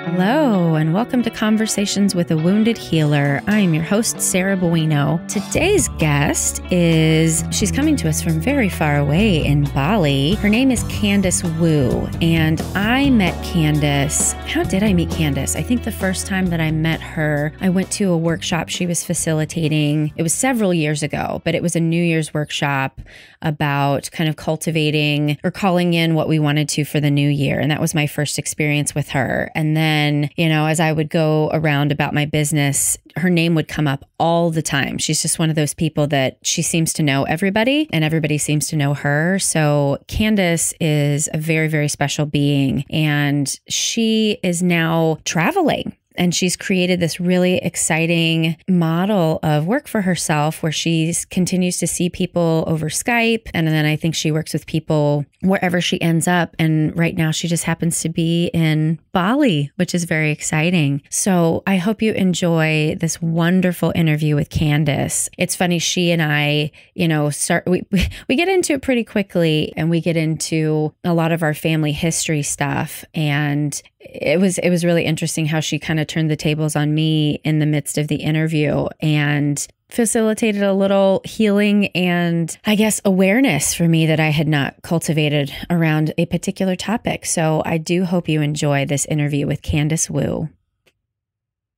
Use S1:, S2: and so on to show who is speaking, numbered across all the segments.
S1: Hello, and welcome to Conversations with a Wounded Healer. I'm your host, Sarah Bueno. Today's guest she's coming to us from very far away in Bali. Her name is Candice Wu, and I met Candice. How did I meet Candice? I think the first time that I met her, I went to a workshop she was facilitating. It was several years ago, but it was a New Year's workshop about kind of cultivating or calling in what we wanted to for the new year. And that was my first experience with her. And then, as I would go around about my business, her name would come up all the time. She's just one of those people that she seems to know everybody and everybody seems to know her. So Candice is a very, very special being, and she is now traveling. And she's created this really exciting model of work for herself where she continues to see people over Skype. And then I think she works with people wherever she ends up. And right now she just happens to be in Bali, which is very exciting. So I hope you enjoy this wonderful interview with Candice. It's funny, she and I, we get into it pretty quickly, and we get into a lot of our family history stuff. And it was really interesting how she kind of turned the tables on me in the midst of the interview and facilitated a little healing and, I guess, awareness for me that I had not cultivated around a particular topic. So I do hope you enjoy this interview with Candice Wu.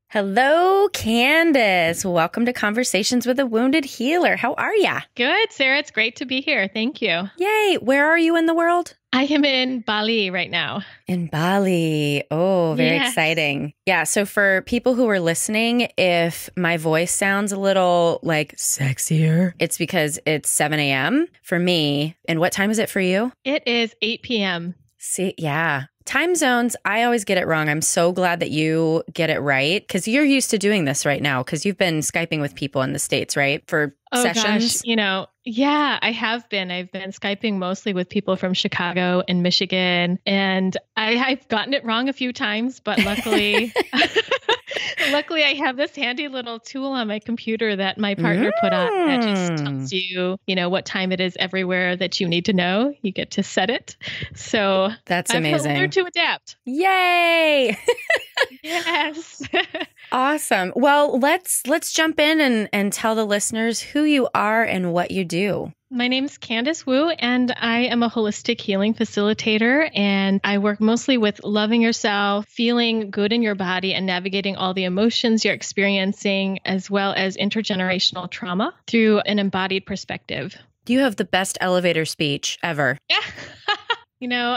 S1: Hello, Candice. Welcome to Conversations with a Wounded Healer. How are ya?
S2: Good, Sarah. It's great to be here. Thank you.
S1: Yay. Where are you in the world?
S2: I am in Bali right now.
S1: In Bali. Oh, very exciting. Yeah. So for people who are listening, if my voice sounds a little like sexier, it's because it's 7 a.m. for me. And what time is it for you?
S2: It is 8 p.m.
S1: See, yeah. Time zones, I always get it wrong. I'm so glad that you get it right, because you're used to doing this right now, because you've been Skyping with people in the States, right? For sessions?
S2: Gosh, yeah, I have been. I've been Skyping mostly with people from Chicago and Michigan, and I've gotten it wrong a few times, but luckily... Luckily, I have this handy little tool on my computer that my partner put on that just tells you, what time it is everywhere that you need to know. You get to set it. So
S1: that's amazing.
S2: I've learned to adapt.
S1: Yay!
S2: Yes.
S1: Awesome. Well, let's jump in and tell the listeners who you are and what you do.
S2: My name's Candice Wu, and I am a holistic healing facilitator, and I work mostly with loving yourself, feeling good in your body, and navigating all the emotions you're experiencing, as well as intergenerational trauma through an embodied perspective.
S1: You have the best elevator speech ever.
S2: Yeah.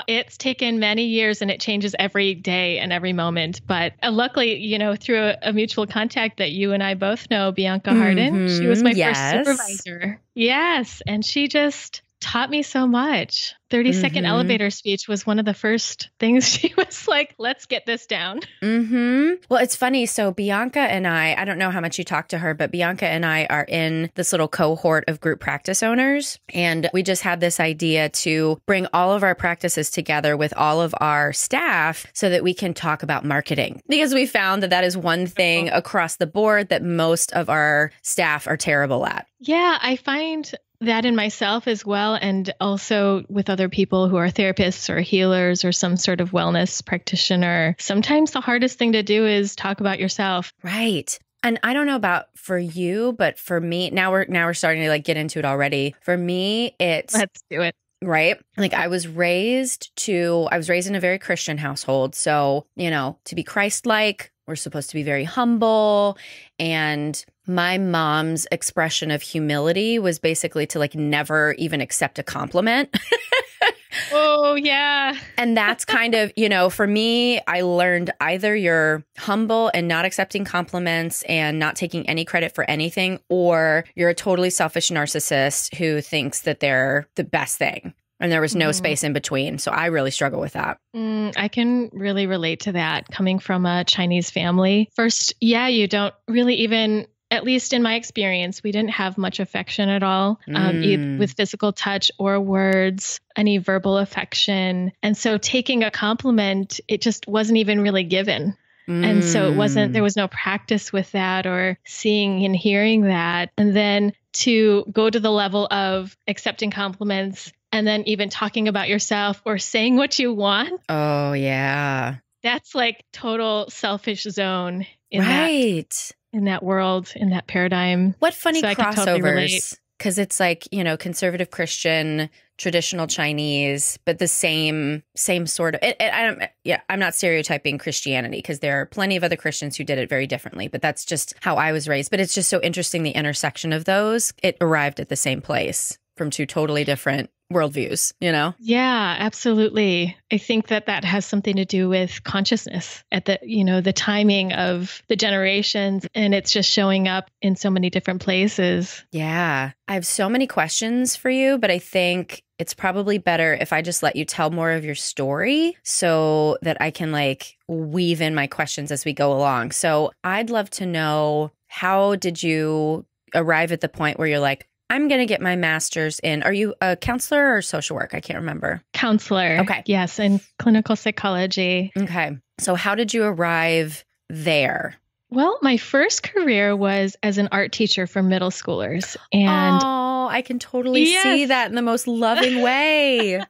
S2: It's taken many years and it changes every day and every moment. But luckily, through a mutual contact that you and I both know, Bianca Harden, she was my first supervisor. Yes. And she just taught me so much. 30-second elevator speech was one of the first things she was like, let's get this down.
S1: Well, it's funny. So Bianca and I don't know how much you talked to her, but Bianca and I are in this little cohort of group practice owners. And we just had this idea to bring all of our practices together with all of our staff so that we can talk about marketing. Because we found that is one thing across the board that most of our staff are terrible at.
S2: Yeah, I find that in myself as well, and also with other people who are therapists or healers or some sort of wellness practitioner. Sometimes the hardest thing to do is talk about yourself.
S1: Right. And I don't know about for you, but for me, now we're starting to get into it already. For me,
S2: let's do it.
S1: Right. I was raised in a very Christian household. So, to be Christ-like, we're supposed to be very humble. And my mom's expression of humility was basically to never even accept a compliment.
S2: Oh, yeah.
S1: And that's kind of, for me, I learned either you're humble and not accepting compliments and not taking any credit for anything, or you're a totally selfish narcissist who thinks that they're the best thing. And there was no space in between. So I really struggle with that.
S2: I can really relate to that coming from a Chinese family. First, you don't really even, at least in my experience, we didn't have much affection at all, either with physical touch or words, any verbal affection. And so taking a compliment, it just wasn't even really given. And so there was no practice with that or seeing and hearing that. And then to go to the level of accepting compliments and then even talking about yourself or saying what you want.
S1: Oh, yeah.
S2: that's like total selfish zone in
S1: right.
S2: in that world, in that paradigm.
S1: What funny
S2: So I could totally relate.
S1: crossovers. Because it's like, you know, conservative Christian, traditional Chinese, but the same sort of, I'm not stereotyping Christianity because there are plenty of other Christians who did it very differently, but that's just how I was raised. But it's just so interesting, the intersection of those. It arrived at the same place from two totally different worldviews, you know?
S2: Yeah, absolutely. I think that has something to do with consciousness at the timing of the generations, and it's just showing up in so many different places.
S1: Yeah. I have so many questions for you, but I think it's probably better if I just let you tell more of your story so that I can like weave in my questions as we go along. So I'd love to know, how did you arrive at the point where you're like, I'm going to get my master's in, are you a counselor or social work? I can't remember.
S2: Counselor.
S1: Okay.
S2: Yes, in clinical psychology.
S1: Okay. So how did you arrive there?
S2: Well, my first career was as an art teacher for middle schoolers. And
S1: oh, I can totally see that in the most loving way.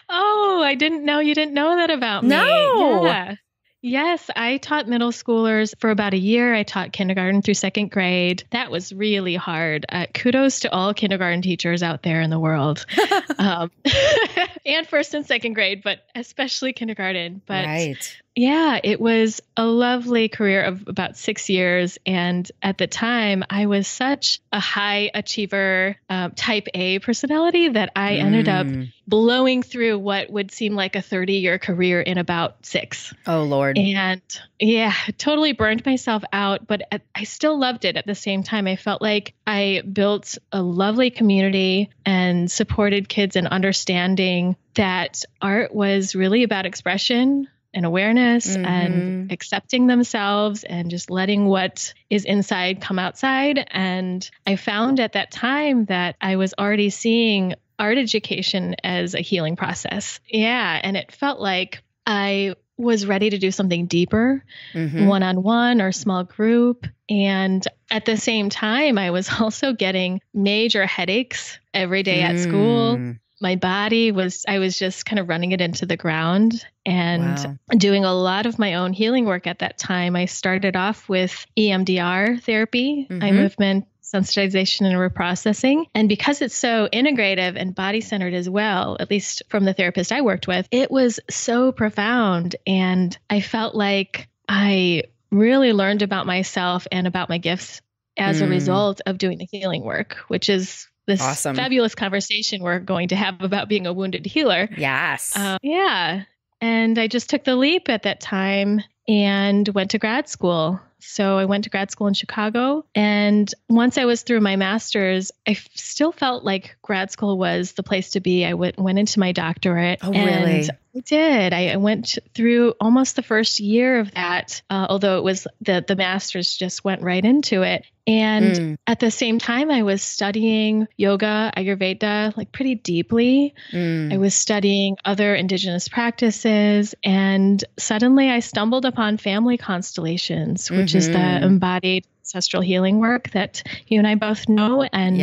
S2: Oh, I didn't know you didn't know that about me.
S1: No.
S2: Yeah. Yes, I taught middle schoolers for about a year. I taught kindergarten through second grade. That was really hard. Kudos to all kindergarten teachers out there in the world. And first and second grade, but especially kindergarten. But
S1: right.
S2: Yeah, it was a lovely career of about 6 years. And at the time, I was such a high achiever, type A personality that I ended up blowing through what would seem like a 30-year career in about 6.
S1: Oh, Lord.
S2: And yeah, totally burned myself out, but I still loved it at the same time. I felt like I built a lovely community and supported kids in understanding that art was really about expression and awareness and accepting themselves and just letting what is inside come outside. And I found at that time that I was already seeing art education as a healing process. Yeah. And it felt like I was ready to do something deeper, one-on-one or small group. And at the same time, I was also getting major headaches every day at school. My body I was just kind of running it into the ground and doing a lot of my own healing work at that time. I started off with EMDR therapy, eye movement sensitization and reprocessing. And because it's so integrative and body-centered as well, at least from the therapist I worked with, it was so profound. And I felt like I really learned about myself and about my gifts as a result of doing the healing work, which is this fabulous conversation we're going to have about being a wounded healer.
S1: Yes.
S2: Yeah. And I just took the leap at that time and went to grad school. So I went to grad school in Chicago. And once I was through my master's, I still felt like grad school was the place to be. I went into my doctorate.
S1: Oh, really?
S2: I did. I went through almost the first year of that, although it was the master's just went right into it. And at the same time, I was studying yoga, Ayurveda, like pretty deeply. I was studying other indigenous practices. And suddenly I stumbled upon family constellations, which is the embodied ancestral healing work that you and I both know. And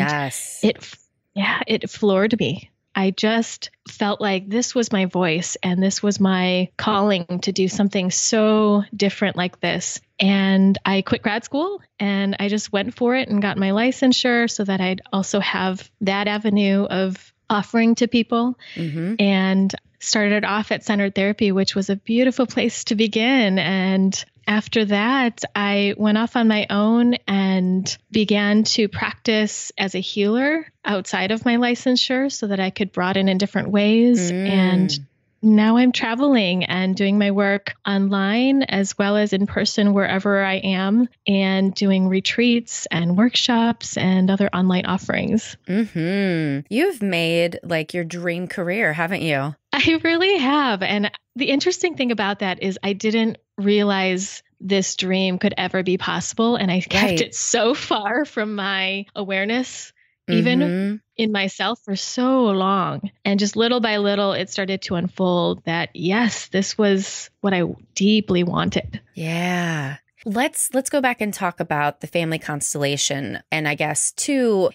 S2: it floored me. I just felt like this was my voice and this was my calling to do something so different like this. And I quit grad school and I just went for it and got my licensure so that I'd also have that avenue of offering to people. And started off at Centered Therapy, which was a beautiful place to begin. And after that, I went off on my own and began to practice as a healer outside of my licensure so that I could broaden in different ways. And now I'm traveling and doing my work online as well as in person wherever I am, and doing retreats and workshops and other online offerings.
S1: You've made like your dream career, haven't you?
S2: I really have. And the interesting thing about that is I didn't realize this dream could ever be possible. And I kept it so far from my awareness, even in myself, for so long. And just little by little, it started to unfold that, yes, this was what I deeply wanted.
S1: Yeah. Let's go back and talk about the family constellation. And I guess too,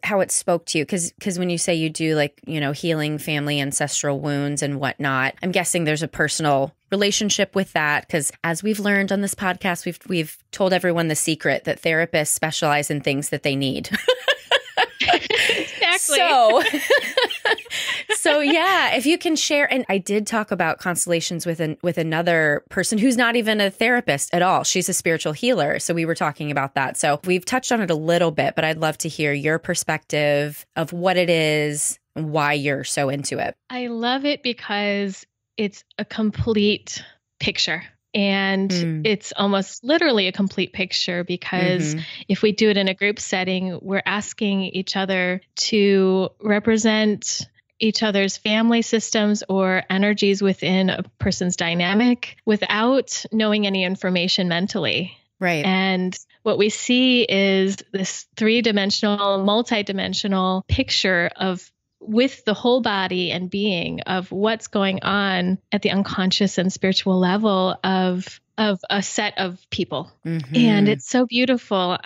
S1: how it spoke to you. Cause when you say you do like, healing family ancestral wounds and whatnot, I'm guessing there's a personal relationship with that. Cause as we've learned on this podcast, we've told everyone the secret that therapists specialize in things that they need.
S2: Exactly.
S1: So yeah, if you can share, and I did talk about constellations with another person who's not even a therapist at all. She's a spiritual healer. So we were talking about that. So we've touched on it a little bit, but I'd love to hear your perspective of what it is and why you're so into it.
S2: I love it because it's a complete picture. And it's almost literally a complete picture because if we do it in a group setting, we're asking each other to represent each other's family systems or energies within a person's dynamic without knowing any information mentally.
S1: Right.
S2: And what we see is this three-dimensional, multi-dimensional picture with the whole body and being of what's going on at the unconscious and spiritual level of a set of people. And it's so beautiful.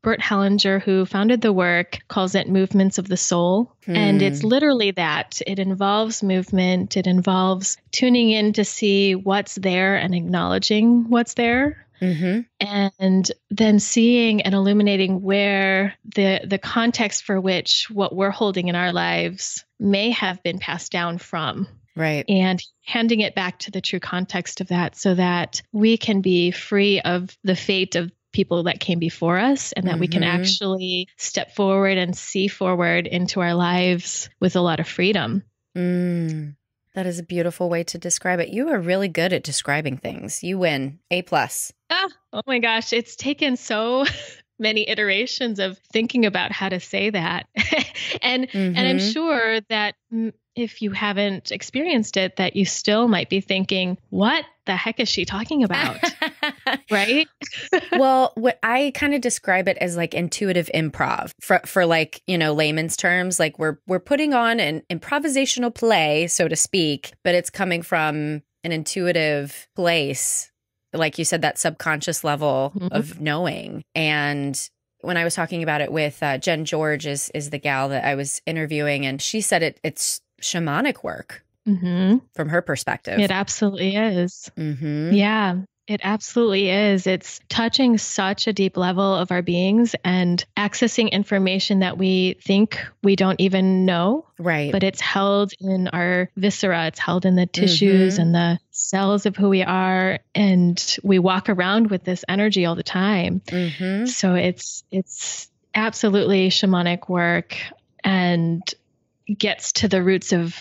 S2: Bert Hellinger, who founded the work, calls it movements of the soul. And it's literally that. It involves movement. It involves tuning in to see what's there and acknowledging what's there. And then seeing and illuminating where the context for which what we're holding in our lives may have been passed down from.
S1: Right.
S2: And handing it back to the true context of that so that we can be free of the fate of people that came before us and that we can actually step forward and see forward into our lives with a lot of freedom.
S1: That is a beautiful way to describe it. You are really good at describing things. You win. A+.
S2: Oh my gosh. It's taken so many iterations of thinking about how to say that. And I'm sure that if you haven't experienced it, that you still might be thinking, what the heck is she talking about? Right?
S1: Well, what I kind of describe it as like intuitive improv for like, layman's terms, like we're putting on an improvisational play, so to speak, but it's coming from an intuitive place. Like you said, that subconscious level of knowing. And when I was talking about it with Jen George is the gal that I was interviewing, and she said it's shamanic work from her perspective.
S2: It absolutely is. Yeah, it absolutely is. It's touching such a deep level of our beings and accessing information that we think we don't even know.
S1: Right.
S2: But it's held in our viscera. It's held in the tissues and the cells of who we are. And we walk around with this energy all the time. So it's absolutely shamanic work and gets to the roots of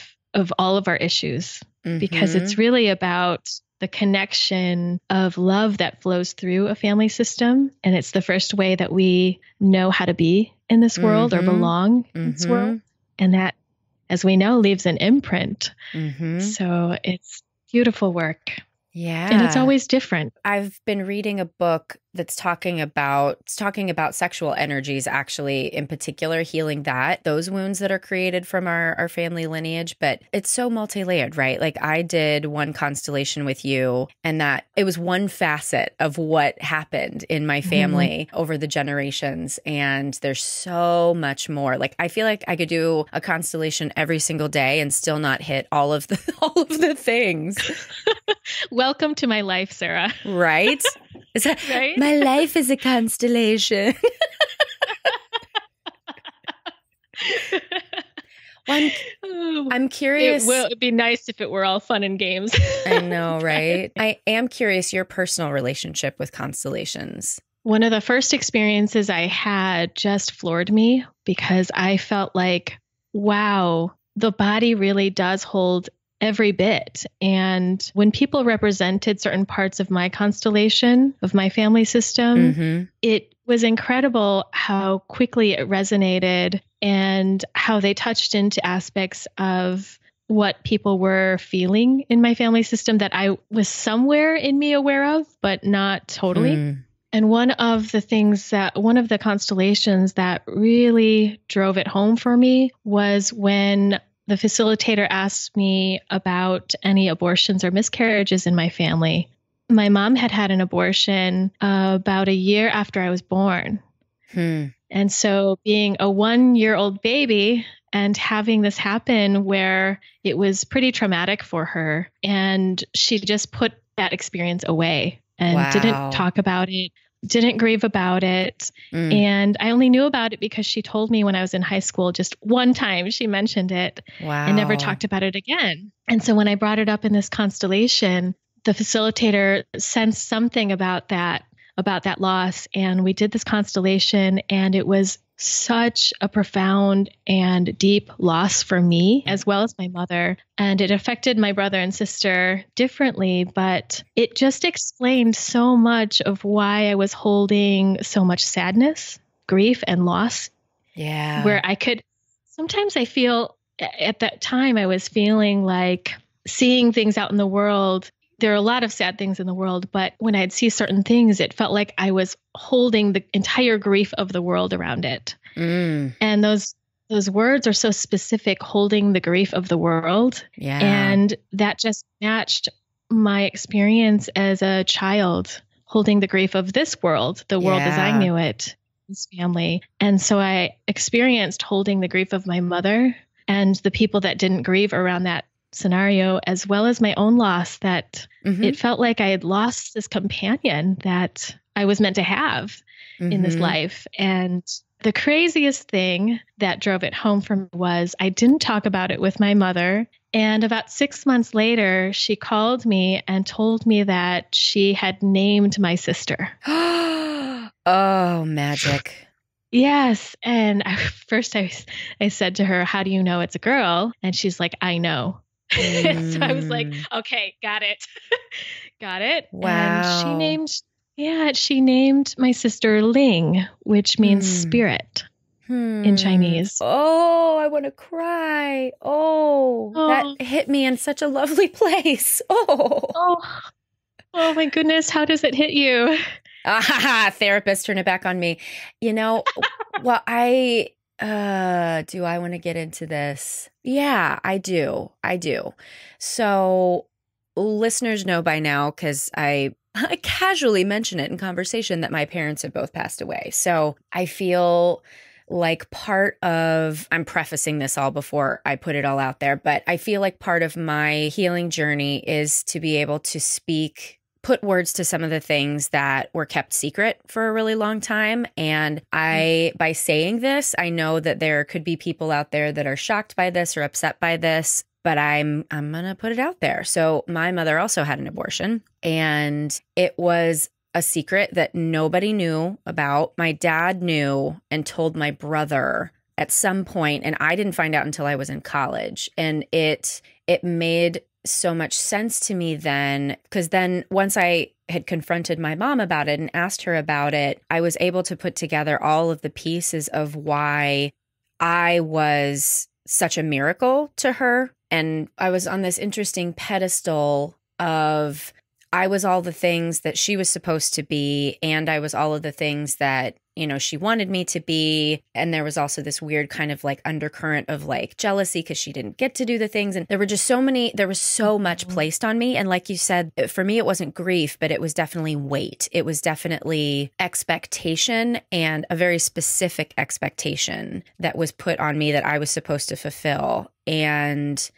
S2: all of our issues because it's really about the connection of love that flows through a family system. And it's the first way that we know how to be in this world or belong in this world. And that, as we know, leaves an imprint. So it's beautiful work.
S1: Yeah.
S2: And it's always different.
S1: I've been reading a book that's talking about sexual energies, actually, in particular, healing those wounds that are created from our family lineage. But it's so multi-layered, right? Like I did one constellation with you, and that it was one facet of what happened in my family over the generations. And there's so much more. Like I feel like I could do a constellation every single day and still not hit all of the things.
S2: Welcome to my life, Sarah.
S1: Right? Is that right? My life is a constellation. I'm curious.
S2: It'd be nice if it were all fun and games.
S1: I know, right? I am curious your personal relationship with constellations.
S2: One of the first experiences I had just floored me because I felt like, wow, the body really does hold every bit. And when people represented certain parts of my constellation, of my family system, it was incredible how quickly it resonated and how they touched into aspects of what people were feeling in my family system that I was somewhere in me aware of, but not totally. And one of the constellations that really drove it home for me was when the facilitator asked me about any abortions or miscarriages in my family. my mom had had an abortion about a year after I was born. And so being a 1-year-old baby and having this happen where it was pretty traumatic for her, and she just put that experience away and didn't talk about it, didn't grieve about it. And I only knew about it because she told me when I was in high school, just one time she mentioned it and never talked about it again. And so when I brought it up in this constellation, the facilitator sensed something about that loss. And we did this constellation, and it was such a profound and deep loss for me, as well as my mother. And it affected my brother and sister differently, but it just explained so much of why I was holding so much sadness, grief, and loss.
S1: Yeah.
S2: Where sometimes I feel at that time I was feeling like seeing things out in the world. There are a lot of sad things in the world, but when I'd see certain things, it felt like I was holding the entire grief of the world around it. And those words are so specific, holding the grief of the world.
S1: Yeah.
S2: And that just matched my experience as a child, holding the grief of this world, the world as I knew it, this family. And so I experienced holding the grief of my mother and the people that didn't grieve around that scenario, as well as my own loss, that it felt like I had lost this companion that I was meant to have in this life. And the craziest thing that drove it home for me was I didn't talk about it with my mother. And about 6 months later, she called me and told me that she had named my sister.
S1: Oh, magic.
S2: Yes. And first I said to her, "How do you know it's a girl?" And she's like, "I know." So I was like, okay, got it. Got it.
S1: Wow.
S2: And she named my sister Ling, which means spirit in Chinese.
S1: Oh, I want to cry. Oh, that hit me in such a lovely place. Oh
S2: my goodness. How does it hit you?
S1: Therapist, turn it back on me. Well, do I want to get into this? Yeah, I do. So listeners know by now, because I casually mention it in conversation, that my parents have both passed away. So I feel like I'm prefacing this all before I put it all out there, but I feel like part of my healing journey is to be able to put words to some of the things that were kept secret for a really long time. And by saying this, I know that there could be people out there that are shocked by this or upset by this, but I'm going to put it out there. So my mother also had an abortion, and it was a secret that nobody knew about. My dad knew and told my brother at some point, and I didn't find out until I was in college. And it made so much sense to me then, because then once I had confronted my mom about it and asked her about it, I was able to put together all of the pieces of why I was such a miracle to her. And I was on this interesting pedestal of I was all the things that she was supposed to be, and I was all of the things that, she wanted me to be. And there was also this weird kind of like undercurrent of like jealousy because she didn't get to do the things. And there was so much placed on me. And like you said, for me, it wasn't grief, but it was definitely weight. It was definitely expectation, and a very specific expectation that was put on me that I was supposed to fulfill. And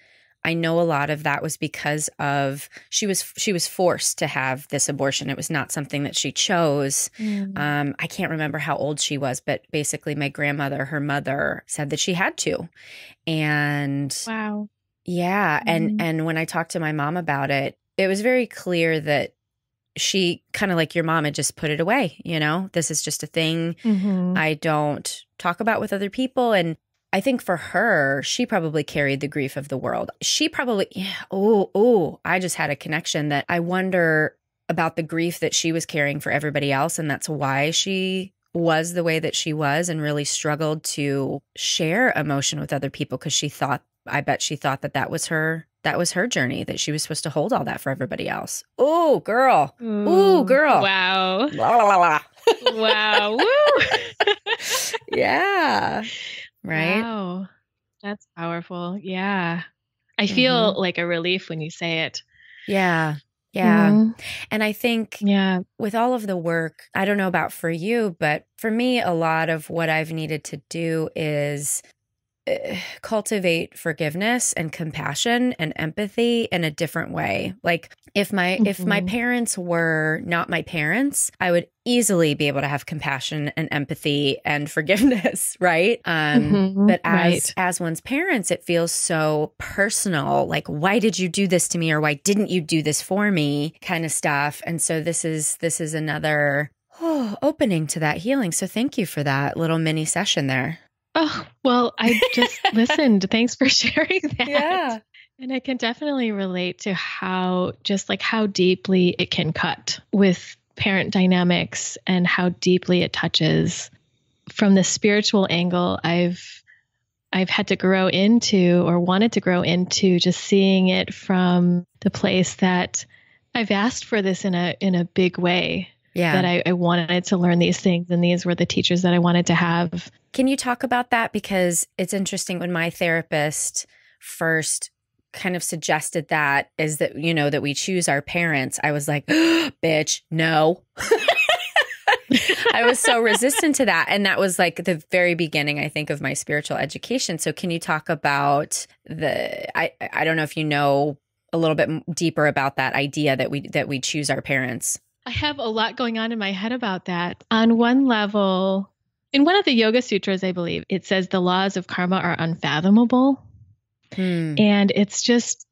S1: I know a lot of that was because of she was forced to have this abortion. It was not something that she chose. I can't remember how old she was, but basically my grandmother, her mother, said that she had to. And
S2: wow.
S1: Yeah. And when I talked to my mom about it, it was very clear that she, kind of like your mom, had just put it away. This is just a thing I don't talk about with other people. And I think for her, she probably carried the grief of the world. She probably, I just had a connection that I wonder about the grief that she was carrying for everybody else. And that's why she was the way that she was and really struggled to share emotion with other people, because I bet she thought that was her journey, that she was supposed to hold all that for everybody else. Oh, girl. Ooh, girl.
S2: Wow.
S1: La, la, la, la.
S2: Wow. Woo.
S1: Yeah. Right.
S2: Wow. That's powerful. Yeah. I feel like a relief when you say it.
S1: Yeah. Yeah.
S2: Mhm.
S1: And I think
S2: Yeah.
S1: with all of the work, I don't know about for you, but for me, a lot of what I've needed to do is cultivate forgiveness and compassion and empathy in a different way. Like if my
S2: Mhm.
S1: parents were not my parents, I would easily be able to have compassion and empathy and forgiveness, right?
S2: Mhm.
S1: But
S2: Right.
S1: as one's parents, it feels so personal. Like, why did you do this to me, or why didn't you do this for me, kind of stuff. And so this is another opening to that healing. So thank you for that little mini session there.
S2: Oh, well, I just listened. Thanks for sharing that.
S1: Yeah.
S2: And I can definitely relate to how deeply it can cut with parent dynamics and how deeply it touches. From the spiritual angle, I've had to grow into, or wanted to grow into, just seeing it from the place that I've asked for this in a big way.
S1: Yeah.
S2: That I wanted to learn these things, and these were the teachers that I wanted to have.
S1: Can you talk about that? Because it's interesting, when my therapist first kind of suggested that, is that, that we choose our parents, I was like, bitch, no. I was so resistant to that. And that was like the very beginning, I think, of my spiritual education. So can you talk about I don't know if you know a little bit deeper about that idea that we choose our parents?
S2: I have a lot going on in my head about that. On one level, in one of the Yoga Sutras, I believe, it says the laws of karma are unfathomable. And it's just,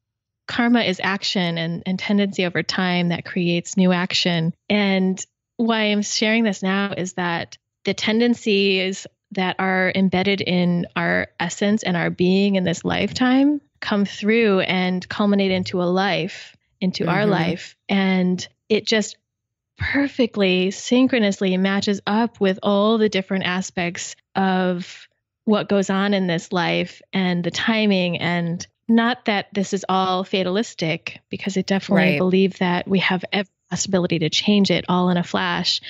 S2: karma is action and tendency over time that creates new action. And why I'm sharing this now is that the tendencies that are embedded in our essence and our being in this lifetime come through and culminate into our life. And it just perfectly synchronously matches up with all the different aspects of what goes on in this life and the timing. And not that this is all fatalistic, because I definitely believe that we have every possibility to change it all in a flash.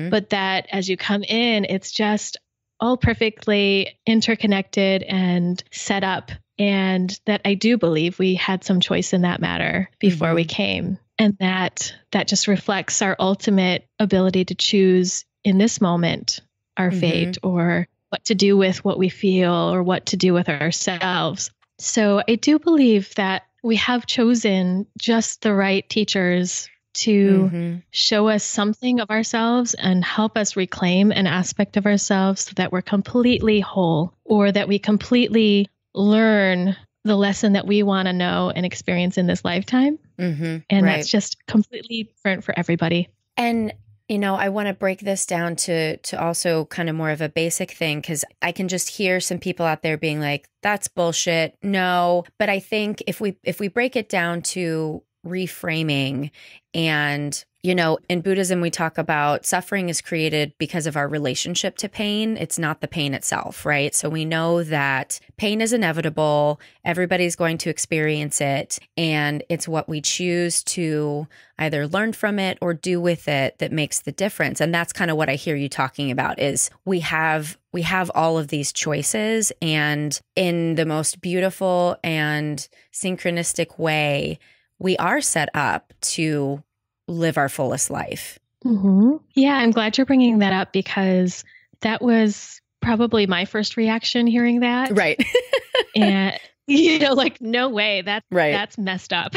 S2: But that as you come in, it's just all perfectly interconnected and set up. And that I do believe we had some choice in that matter before we came. And that just reflects our ultimate ability to choose in this moment our fate, or what to do with what we feel, or what to do with ourselves. So I do believe that we have chosen just the right teachers to show us something of ourselves and help us reclaim an aspect of ourselves, so that we're completely whole, or that we completely learn the lesson that we want to know and experience in this lifetime. And that's just completely different for everybody.
S1: And, I want to break this down to also kind of more of a basic thing, because I can just hear some people out there being like, that's bullshit. No. But I think if we break it down to reframing, and in Buddhism, we talk about suffering is created because of our relationship to pain. It's not the pain itself, right? So we know that pain is inevitable. Everybody's going to experience it. And it's what we choose to either learn from it or do with it that makes the difference. And that's kind of what I hear you talking about, is we have all of these choices, and in the most beautiful and synchronistic way, we are set up to live our fullest life.
S2: Yeah, I'm glad you're bringing that up, because that was probably my first reaction hearing that.
S1: Right.
S2: And, like, no way, that's messed up.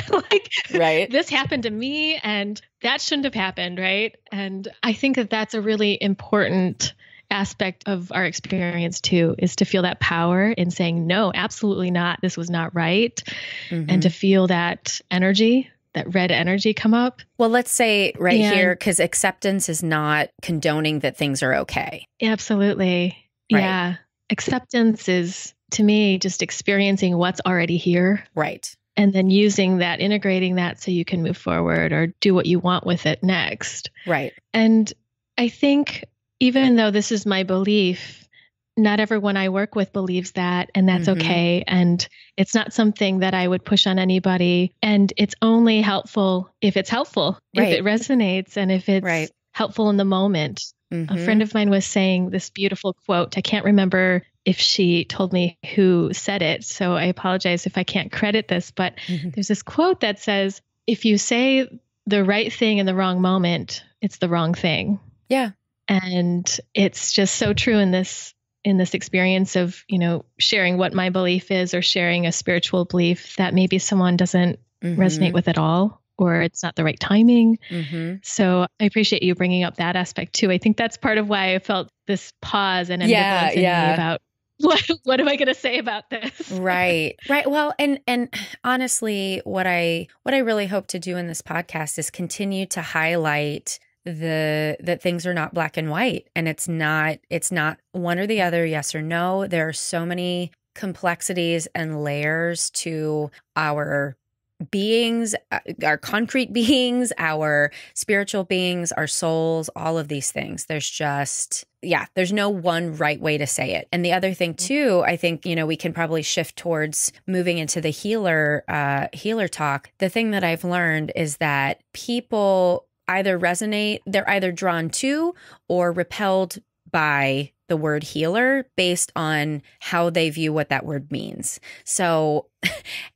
S2: This happened to me and that shouldn't have happened, right? And I think that that's a really important aspect of our experience too, is to feel that power in saying, no, absolutely not. This was not right. And to feel that energy, that red energy come up.
S1: Well, let's say here, because acceptance is not condoning that things are okay.
S2: Absolutely. Right. Yeah. Acceptance is, to me, just experiencing what's already here.
S1: Right.
S2: And then using that, integrating that so you can move forward or do what you want with it next.
S1: Right.
S2: And I think, even though this is my belief, not everyone I work with believes that, and that's okay. And it's not something that I would push on anybody. And it's only helpful if it's helpful, if it resonates, and if it's helpful in the moment. A friend of mine was saying this beautiful quote. I can't remember if she told me who said it, so I apologize if I can't credit this, but there's this quote that says, if you say the right thing in the wrong moment, it's the wrong thing.
S1: Yeah.
S2: And it's just so true in this experience of, sharing what my belief is or sharing a spiritual belief that maybe someone doesn't resonate with at all, or it's not the right timing. So I appreciate you bringing up that aspect too. I think that's part of why I felt this pause and ambivalence in me about what am I going to say about this?
S1: Right. Well, and honestly, what I really hope to do in this podcast is continue to highlight that things are not black and white, and it's not one or the other, yes or no. There are so many complexities and layers to our beings, our concrete beings, our spiritual beings, our souls, all of these things. There's no one right way to say it. And the other thing too, I think, we can probably shift towards moving into the healer talk. The thing that I've learned is that people they're either drawn to or repelled by the word healer based on how they view what that word means. So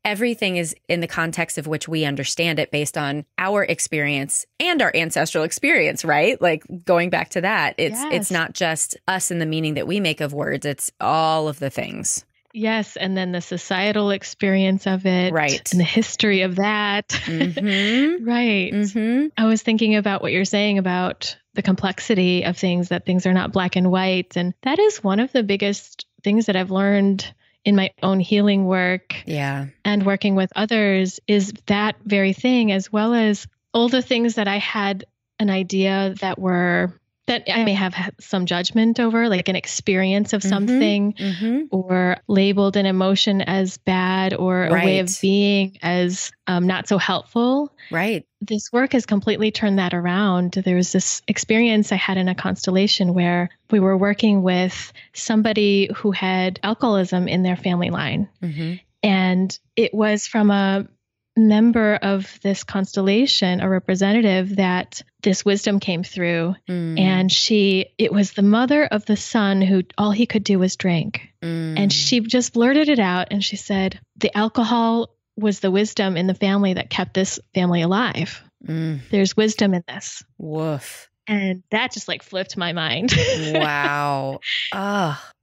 S1: everything is in the context of which we understand it based on our experience and our ancestral experience, right? Like going back to that, it's not just us and the meaning that we make of words, it's all of the things.
S2: Yes. And then the societal experience of it.
S1: Right.
S2: And the history of that. Right. I was thinking about what you're saying about the complexity of things, that things are not black and white. And that is one of the biggest things that I've learned in my own healing work.
S1: Yeah.
S2: And working with others is that very thing, as well as all the things that I had an idea that I may have had some judgment over, like an experience of something, or labeled an emotion as bad or a way of being as not so helpful.
S1: Right.
S2: This work has completely turned that around. There was this experience I had in a constellation where we were working with somebody who had alcoholism in their family line. And it was from a member of this constellation, a representative, that this wisdom came through. And it was the mother of the son who all he could do was drink. And she just blurted it out. And she said, the alcohol was the wisdom in the family that kept this family alive. There's wisdom in this.
S1: Woof.
S2: And that just flipped my mind.
S1: Wow.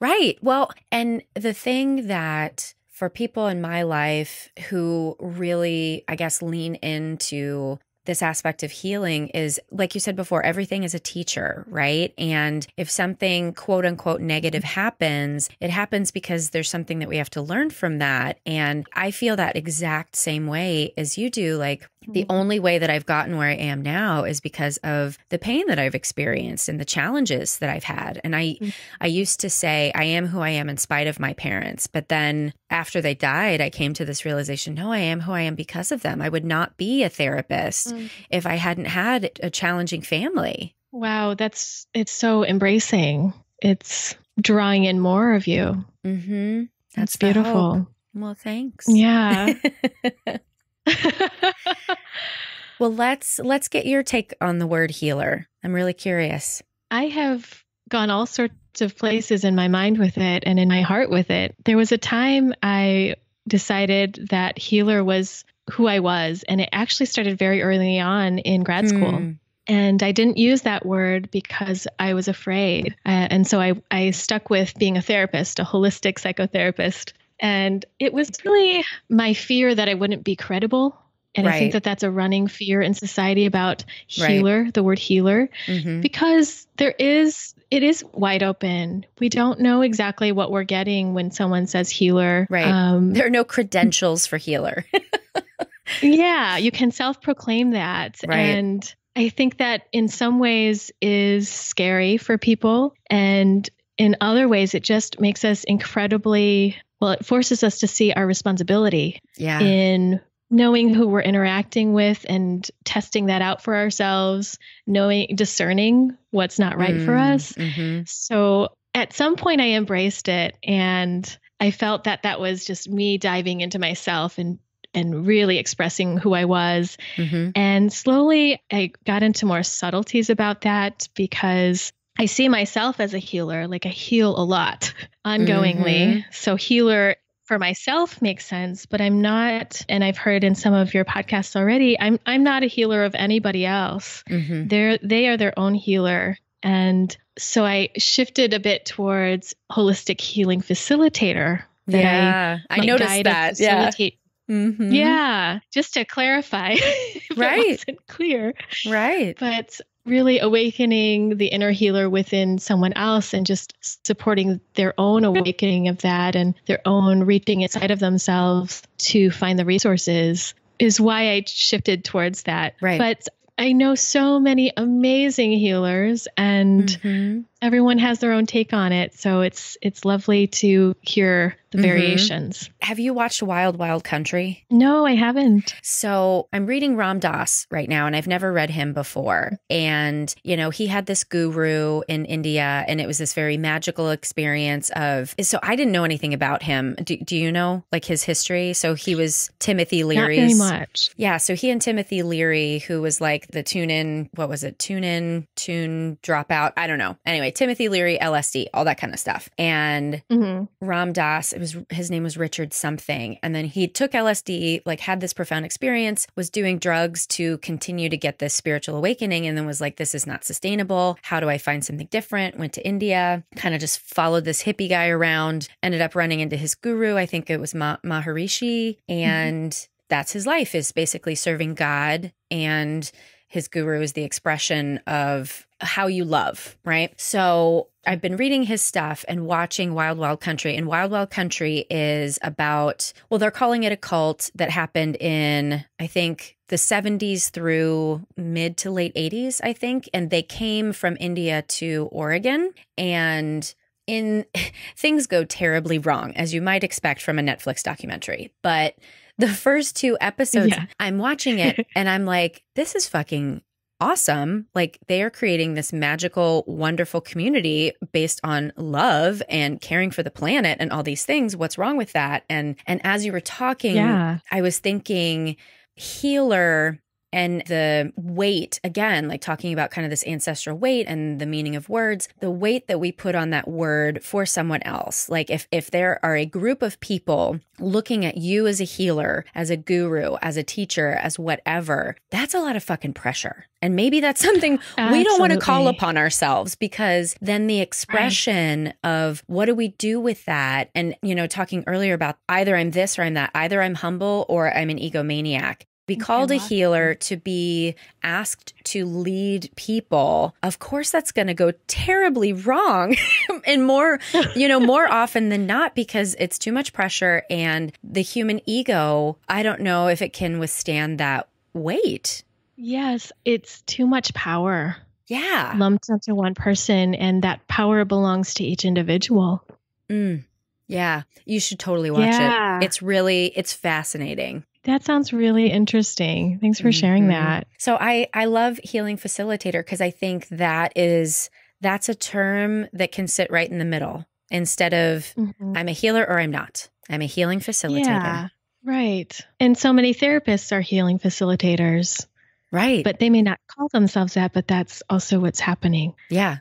S1: Right. Well, and the thing that for people in my life who really, I guess, lean into this aspect of healing is, like you said before, everything is a teacher, right? And if something quote unquote negative happens, it happens because there's something that we have to learn from that. And I feel that exact same way as you do. Like the only way that I've gotten where I am now is because of the pain that I've experienced and the challenges that I've had. And I used to say, I am who I am in spite of my parents. But then after they died, I came to this realization, no, I am who I am because of them. I would not be a therapist if I hadn't had a challenging family.
S2: Wow. It's so embracing. It's drawing in more of you. That's beautiful.
S1: Well, thanks.
S2: Yeah.
S1: Well, let's get your take on the word healer. I'm really curious.
S2: I have gone all sorts of places in my mind with it and in my heart with it. There was a time I decided that healer was who I was, and it actually started very early on in grad school. And I didn't use that word because I was afraid. And so I stuck with being a therapist, a holistic psychotherapist. And it was really my fear that I wouldn't be credible. And I think that that's a running fear in society about healer, the word healer, because it is wide open. We don't know exactly what we're getting when someone says healer.
S1: Right. There are no credentials for healer.
S2: Yeah, you can self-proclaim that.
S1: Right.
S2: And I think that in some ways is scary for people. And in other ways, it just makes us incredibly, it forces us to see our responsibility in knowing who we're interacting with and testing that out for ourselves, discerning what's not right for us. So at some point I embraced it, and I felt that was just me diving into myself and really expressing who I was. And slowly I got into more subtleties about that because I see myself as a healer, like I heal a lot ongoingly. So healer for myself makes sense, but I'm not, and I've heard in some of your podcasts already, I'm not a healer of anybody else. They are their own healer. And so I shifted a bit towards holistic healing facilitator.
S1: I noticed that.
S2: Yeah, just to clarify if it wasn't clear.
S1: Right.
S2: But really awakening the inner healer within someone else and just supporting their own awakening of that and their own reaching inside of themselves to find the resources is why I shifted towards that.
S1: Right.
S2: But I know so many amazing healers and everyone has their own take on it. So it's lovely to hear the variations.
S1: Have you watched Wild Wild Country?
S2: No, I haven't.
S1: So I'm reading Ram Dass right now, and I've never read him before. And, you know, he had this guru in India, and it was this very magical experience of, so I didn't know anything about him. Do you know like his history? So he was Timothy Leary's.
S2: Not very much.
S1: Yeah. So he and Timothy Leary, who was like the tune dropout. I don't know. Anyway, Timothy Leary, LSD, all that kind of stuff. And Ram Dass, his name was Richard something. And then he took LSD, like had this profound experience, was doing drugs to continue to get this spiritual awakening. And then was like, this is not sustainable. How do I find something different? Went to India, kind of just followed this hippie guy around, ended up running into his guru. I think it was Maharishi. And that's his life, is basically serving God, and his guru is the expression of how you love, right? So I've been reading his stuff and watching Wild Wild Country. And Wild Wild Country is about, well, they're calling it a cult that happened in, I think, the 70s through mid to late 80s, I think. And they came from India to Oregon. And things go terribly wrong, as you might expect from a Netflix documentary. But the first 2 episodes, I'm watching it and I'm like, this is fucking awesome. Like, they are creating this magical, wonderful community based on love and caring for the planet and all these things. What's wrong with that? And as you were talking, I was thinking healer and the weight, again, like talking about kind of this ancestral weight and the meaning of words, the weight that we put on that word for someone else. Like if there are a group of people looking at you as a healer, as a guru, as a teacher, as whatever, that's a lot of fucking pressure. And maybe that's something we don't want to call upon ourselves, because then the expression of what do we do with that? And, you know, talking earlier about either I'm this or I'm that, either I'm humble or I'm an egomaniac. Be called a healer, to be asked to lead people. Of course, that's going to go terribly wrong and more often than not, because it's too much pressure, and the human ego, I don't know if it can withstand that weight.
S2: Yes, it's too much power.
S1: Yeah.
S2: Lumped into one person, and that power belongs to each individual.
S1: Yeah. You should totally watch it. It's fascinating.
S2: That sounds really interesting. Thanks for sharing that.
S1: So I love healing facilitator, because I think that's a term that can sit right in the middle, instead of I'm a healer or I'm not. I'm a healing facilitator.
S2: Yeah, right. And so many therapists are healing facilitators.
S1: Right.
S2: But they may not call themselves that, but that's also what's happening.
S1: Yeah,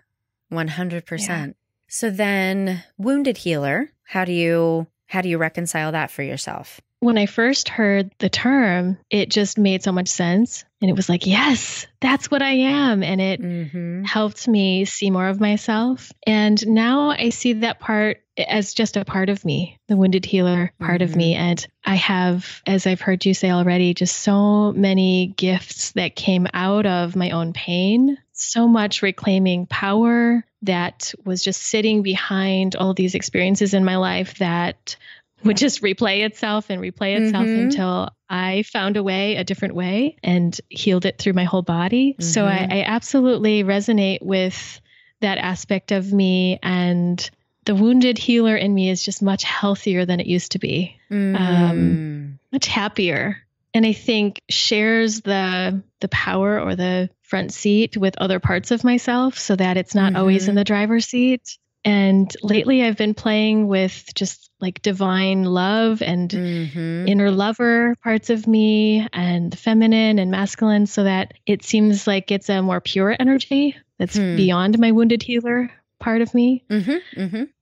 S1: 100%. Yeah. So then wounded healer, how do you reconcile that for yourself?
S2: When I first heard the term, it just made so much sense. And it was like, yes, that's what I am. And it helped me see more of myself. And now I see that part as just a part of me, the wounded healer part of me. And I have, as I've heard you say already, just so many gifts that came out of my own pain, so much reclaiming power that was just sitting behind all these experiences in my life that would just replay itself until I found a different way, and healed it through my whole body. So I absolutely resonate with that aspect of me, and the wounded healer in me is just much healthier than it used to be, much happier. And I think shares the power or the front seat with other parts of myself, so that it's not always in the driver's seat. And lately I've been playing with just like divine love and inner lover parts of me, and feminine and masculine, so that it seems like it's a more pure energy that's beyond my wounded healer part of me.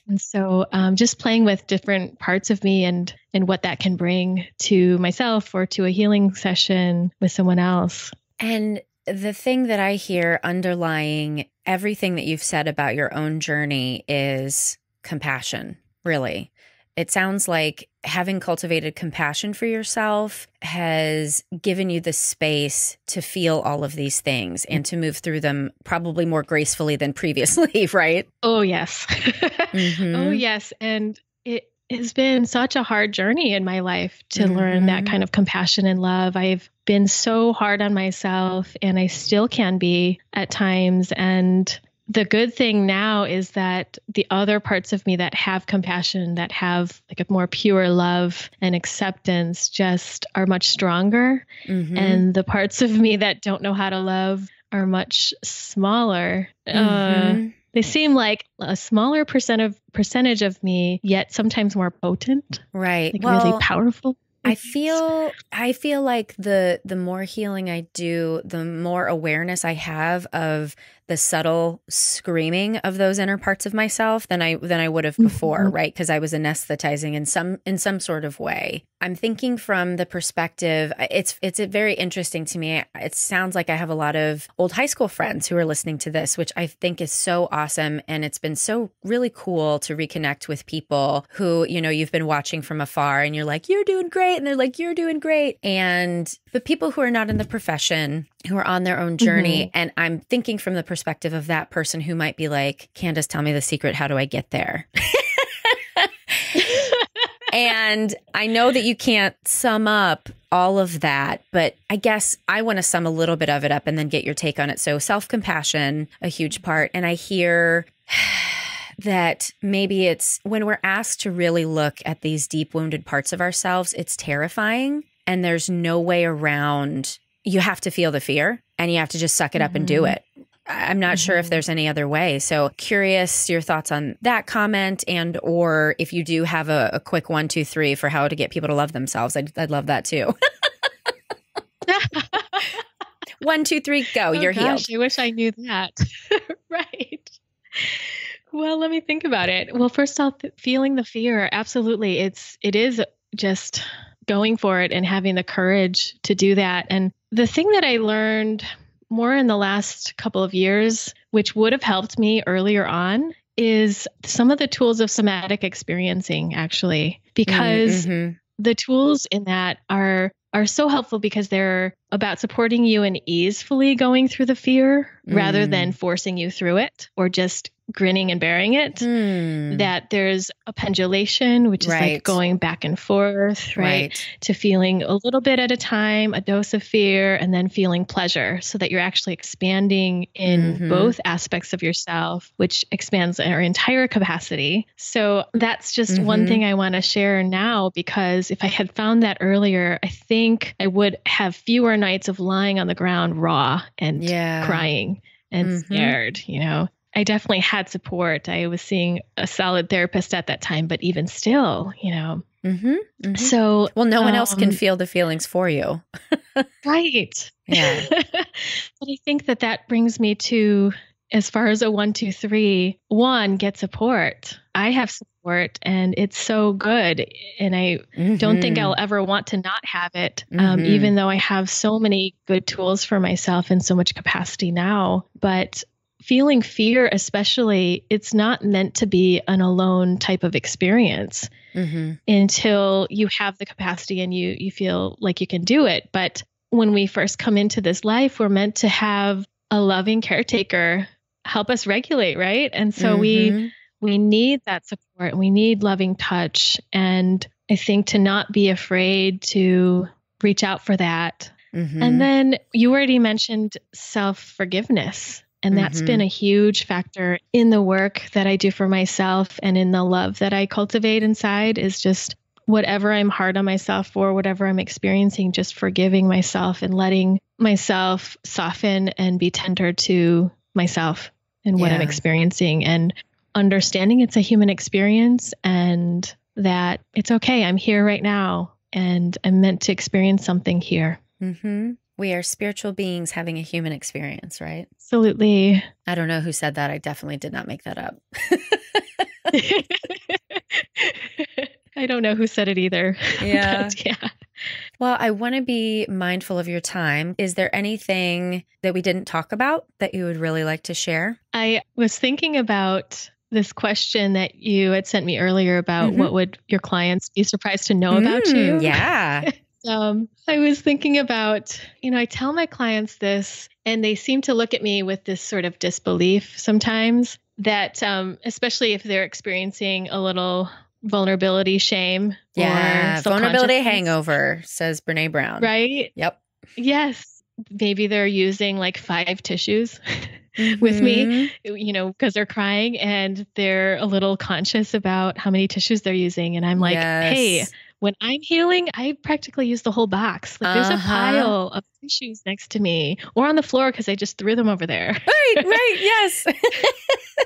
S2: And so just playing with different parts of me and what that can bring to myself or to a healing session with someone else.
S1: And the thing that I hear underlying everything that you've said about your own journey is compassion, really. It sounds like having cultivated compassion for yourself has given you the space to feel all of these things and to move through them probably more gracefully than previously, right?
S2: Oh, yes. Oh, yes. And it has been such a hard journey in my life to learn that kind of compassion and love. I've been so hard on myself, and I still can be at times. And the good thing now is that the other parts of me that have compassion, that have like a more pure love and acceptance, just are much stronger. And the parts of me that don't know how to love are much smaller. They seem like a smaller percentage of me, yet sometimes more potent.
S1: Right.
S2: Like really powerful.
S1: I feel like the more healing I do, the more awareness I have of the subtle screaming of those inner parts of myself than I would have before, right? Because I was anesthetizing in some sort of way. I'm thinking from the perspective, it's very interesting to me. It sounds like I have a lot of old high school friends who are listening to this, which I think is so awesome. And it's been so really cool to reconnect with people who, you've been watching from afar and you're like, you're doing great. And they're like, you're doing great. But people who are not in the profession, who are on their own journey. And I'm thinking from the perspective of that person who might be like, Candice, tell me the secret. How do I get there? And I know that you can't sum up all of that, but I guess I want to sum a little bit of it up and then get your take on it. So self-compassion, a huge part. And I hear that maybe it's when we're asked to really look at these deep wounded parts of ourselves, it's terrifying. And there's no way around. You have to feel the fear and you have to just suck it up and do it. I'm not sure if there's any other way. So curious your thoughts on that comment, and or if you do have a quick 1, 2, 3 for how to get people to love themselves. I'd love that too. 1, 2, 3, go. You're healed.
S2: I wish I knew that. Right. Well, let me think about it. Well, first off, feeling the fear. Absolutely. It is just going for it and having the courage to do that. And the thing that I learned more in the last couple of years, which would have helped me earlier on, is some of the tools of somatic experiencing, actually, because the tools in that are so helpful because they're about supporting you in easefully going through the fear rather than forcing you through it or just grinning and bearing it. That there's a pendulation, which is like going back and forth, right? To feeling a little bit at a time, a dose of fear, and then feeling pleasure, so that you're actually expanding in both aspects of yourself, which expands our entire capacity. So that's just one thing I want to share now, because if I had found that earlier, I think I would have fewer nights of lying on the ground raw and crying and scared, I definitely had support. I was seeing a solid therapist at that time, but even still, So,
S1: well, no one else can feel the feelings for you.
S2: Right.
S1: Yeah.
S2: But I think that brings me to, as far as a 1, 2, 3, 1, get support. I have support and it's so good. And I don't think I'll ever want to not have it, even though I have so many good tools for myself and so much capacity now. But feeling fear, especially, it's not meant to be an alone type of experience until you have the capacity and you feel like you can do it. But when we first come into this life, we're meant to have a loving caretaker help us regulate, right? And so we need that support. We need loving touch. And I think to not be afraid to reach out for that. And then you already mentioned self-forgiveness. And that's been a huge factor in the work that I do for myself and in the love that I cultivate inside, is just whatever I'm hard on myself for, whatever I'm experiencing, just forgiving myself and letting myself soften and be tender to myself and what I'm experiencing, and understanding it's a human experience and that it's okay. I'm here right now and I'm meant to experience something here.
S1: We are spiritual beings having a human experience, right?
S2: Absolutely.
S1: I don't know who said that. I definitely did not make that up.
S2: I don't know who said it either.
S1: Yeah.
S2: But yeah.
S1: Well, I want to be mindful of your time. Is there anything that we didn't talk about that you would really like to share?
S2: I was thinking about this question that you had sent me earlier about what would your clients be surprised to know about you?
S1: Yeah.
S2: I was thinking about, I tell my clients this, and they seem to look at me with this sort of disbelief sometimes that, especially if they're experiencing a little vulnerability, shame,
S1: yeah,
S2: or
S1: vulnerability hangover, says Brene Brown.
S2: Right?
S1: Yep.
S2: Yes. Maybe they're using like 5 tissues with me, because they're crying and they're a little conscious about how many tissues they're using. And I'm like, hey, when I'm healing, I practically use the whole box. Like there's a pile of tissues next to me or on the floor because I just threw them over there.
S1: Right, yes.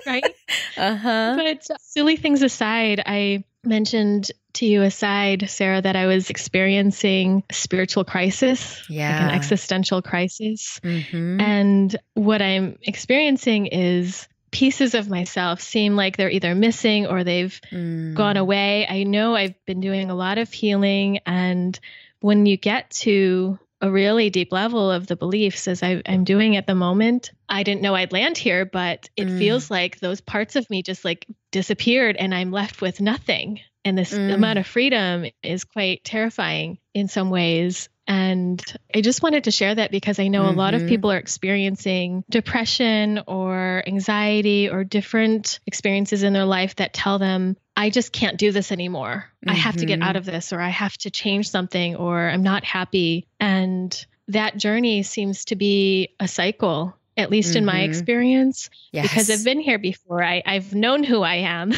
S2: Right? But silly things aside, I mentioned to you aside, Sarah, that I was experiencing a spiritual crisis, like an existential crisis. And what I'm experiencing is pieces of myself seem like they're either missing or they've gone away. I know I've been doing a lot of healing. And when you get to a really deep level of the beliefs, as I'm doing at the moment, I didn't know I'd land here, but it feels like those parts of me just like disappeared and I'm left with nothing. And this amount of freedom is quite terrifying in some ways. And I just wanted to share that because I know a lot of people are experiencing depression or anxiety or different experiences in their life that tell them, I just can't do this anymore. I have to get out of this, or I have to change something, or I'm not happy. And that journey seems to be a cycle, at least in my experience, because I've been here before. I've known who I am,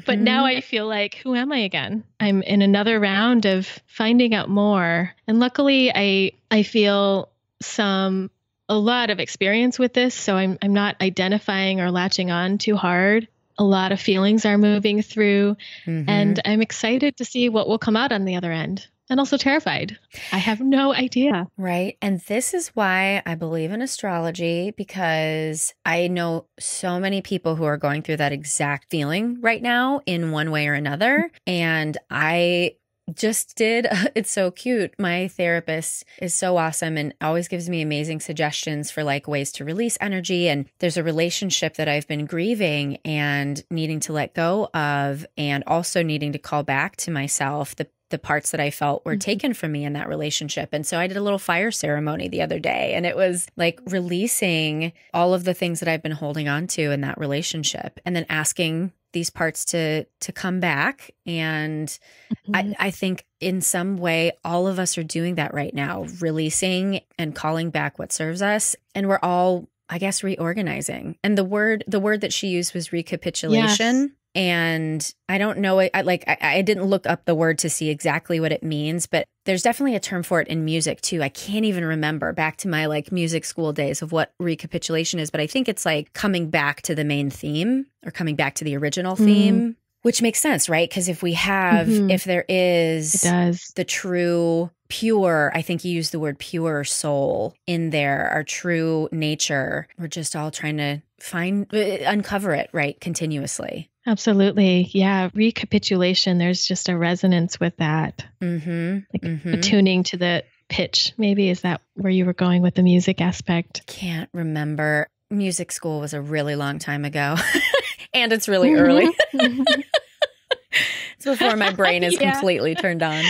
S2: but now I feel like, who am I again? I'm in another round of finding out more. And luckily I feel a lot of experience with this. So I'm not identifying or latching on too hard. A lot of feelings are moving through and I'm excited to see what will come out on the other end. And also terrified. I have no idea.
S1: Right. And this is why I believe in astrology, because I know so many people who are going through that exact feeling right now in one way or another. And I just did. It's so cute. My therapist is so awesome and always gives me amazing suggestions for like ways to release energy. And there's a relationship that I've been grieving and needing to let go of, and also needing to call back to myself the parts that I felt were taken from me in that relationship. And so I did a little fire ceremony the other day, and it was like releasing all of the things that I've been holding on to in that relationship, and then asking these parts to come back. And I think in some way, all of us are doing that right now, releasing and calling back what serves us. And we're all, I guess, reorganizing. And the word that she used was recapitulation. Yes. And I don't know, I didn't look up the word to see exactly what it means, but there's definitely a term for it in music too. I can't even remember back to my like music school days of what recapitulation is, but I think it's like coming back to the main theme or coming back to the original theme, which makes sense, right? Because if we have, if there is the true pure, I think you used the word pure soul in there, our true nature, we're just all trying to uncover it, right? Continuously.
S2: Absolutely. Yeah. Recapitulation. There's just a resonance with that. Attuning to the pitch. Maybe is that where you were going with the music aspect?
S1: Can't remember. Music school was a really long time ago. And it's really early. It's before my brain is completely turned on.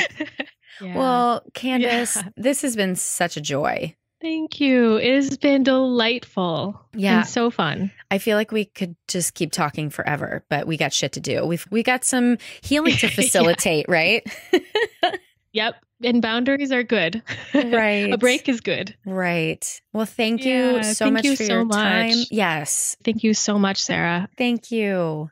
S1: Yeah. Well, Candice, this has been such a joy.
S2: Thank you. It has been delightful. Yeah. And so fun.
S1: I feel like we could just keep talking forever, but we got shit to do. We got some healing to facilitate, right?
S2: Yep. And boundaries are good.
S1: Right.
S2: A break is good.
S1: Right. Well, thank you so much for your time. Yes.
S2: Thank you so much, Sarah.
S1: Thank you.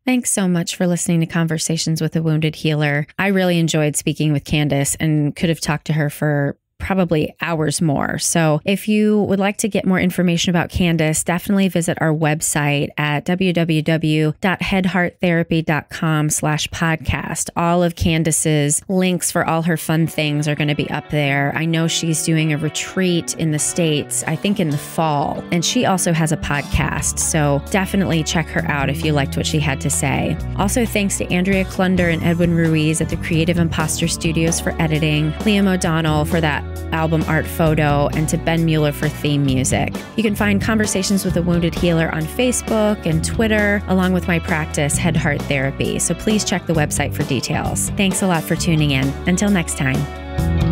S1: Thanks so much for listening to Conversations with a Wounded Healer. I really enjoyed speaking with Candice and could have talked to her for probably hours more. So if you would like to get more information about Candice, definitely visit our website at www.headhearttherapy.com/podcast. All of Candice's links for all her fun things are going to be up there. I know she's doing a retreat in the States, I think in the fall, and she also has a podcast. So definitely check her out if you liked what she had to say. Also, thanks to Andrea Klunder and Edwin Ruiz at the Creative Imposter Studios for editing, Liam O'Donnell for that album art photo, and to Ben Mueller for theme music. You can find Conversations with a Wounded Healer on Facebook and Twitter, along with my practice, Head Heart Therapy. So please check the website for details. Thanks a lot for tuning in. Until next time.